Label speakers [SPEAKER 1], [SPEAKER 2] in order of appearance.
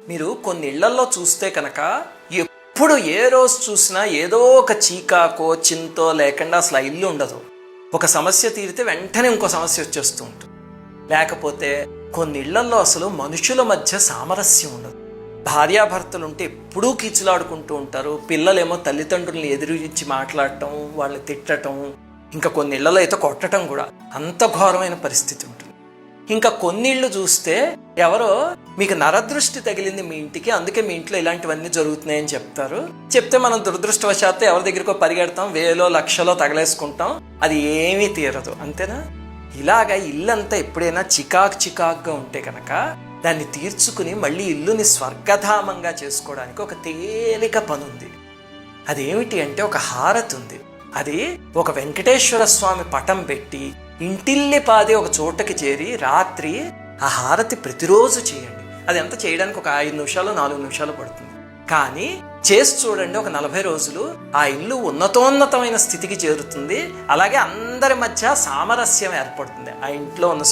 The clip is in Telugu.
[SPEAKER 1] మీరు కొన్ని ఇళ్లల్లో చూస్తే కనుక ఎప్పుడు ఏ రోజు చూసినా ఏదో ఒక చీకాకో చింతో లేకుండా అసలు ఆ ఇల్లు ఉండదు. ఒక సమస్య తీరితే వెంటనే ఇంకో సమస్య వచ్చేస్తూ ఉంటుంది. లేకపోతే కొన్ని ఇళ్లల్లో అసలు మనుషుల మధ్య సామరస్యం ఉండదు. భార్యాభర్తలు ఉంటే ఎప్పుడూ కీచులాడుకుంటూ ఉంటారు. పిల్లలేమో తల్లిదండ్రులను ఎదురించి మాట్లాడటం, వాళ్ళని తిట్టడం, ఇంకా కొన్ని ఇళ్లలో అయితే కొట్టడం కూడా, అంత ఘోరమైన పరిస్థితి ఉంటుంది. ఇంకా కొన్ని ఇళ్ళు చూస్తే ఎవరో మీకు నరదృష్టి తగిలింది మీ ఇంటికి, అందుకే మీ ఇంట్లో ఇలాంటివన్నీ జరుగుతున్నాయని చెప్తారు. చెప్తే మనం దురదృష్టవశాత్తు ఎవరి దగ్గరకో పరిగెడతాం, 1000 లక్షలో తగలేసుకుంటాం, అది ఏమీ తీరదు. అంతేనా? ఇలాగా ఇల్లంతా ఎప్పుడైనా చికాకుగా ఉంటే కనుక దాన్ని తీర్చుకుని మళ్ళీ ఇల్లుని స్వర్గధామంగా చేసుకోవడానికి ఒక తేలిక పని ఉంది. అదేమిటి అంటే ఒక హారతి ఉంది. అది ఒక వెంకటేశ్వర స్వామి పటం పెట్టి ఇంటిల్లి పాది ఒక చోటకి చేరి రాత్రి ఆ హారతి ప్రతిరోజు చేయండి. అది ఎంత చేయడానికి ఒక 5 నిమిషాలు 4 నిమిషాలు పడుతుంది. కానీ చేసి చూడండి, ఒక 40 రోజులు ఆ ఇల్లు ఉన్నతోన్నతమైన స్థితికి చేరుతుంది. అలాగే అందరి మధ్య సామరస్యం ఏర్పడుతుంది. ఆ ఇంట్లో ఉన్న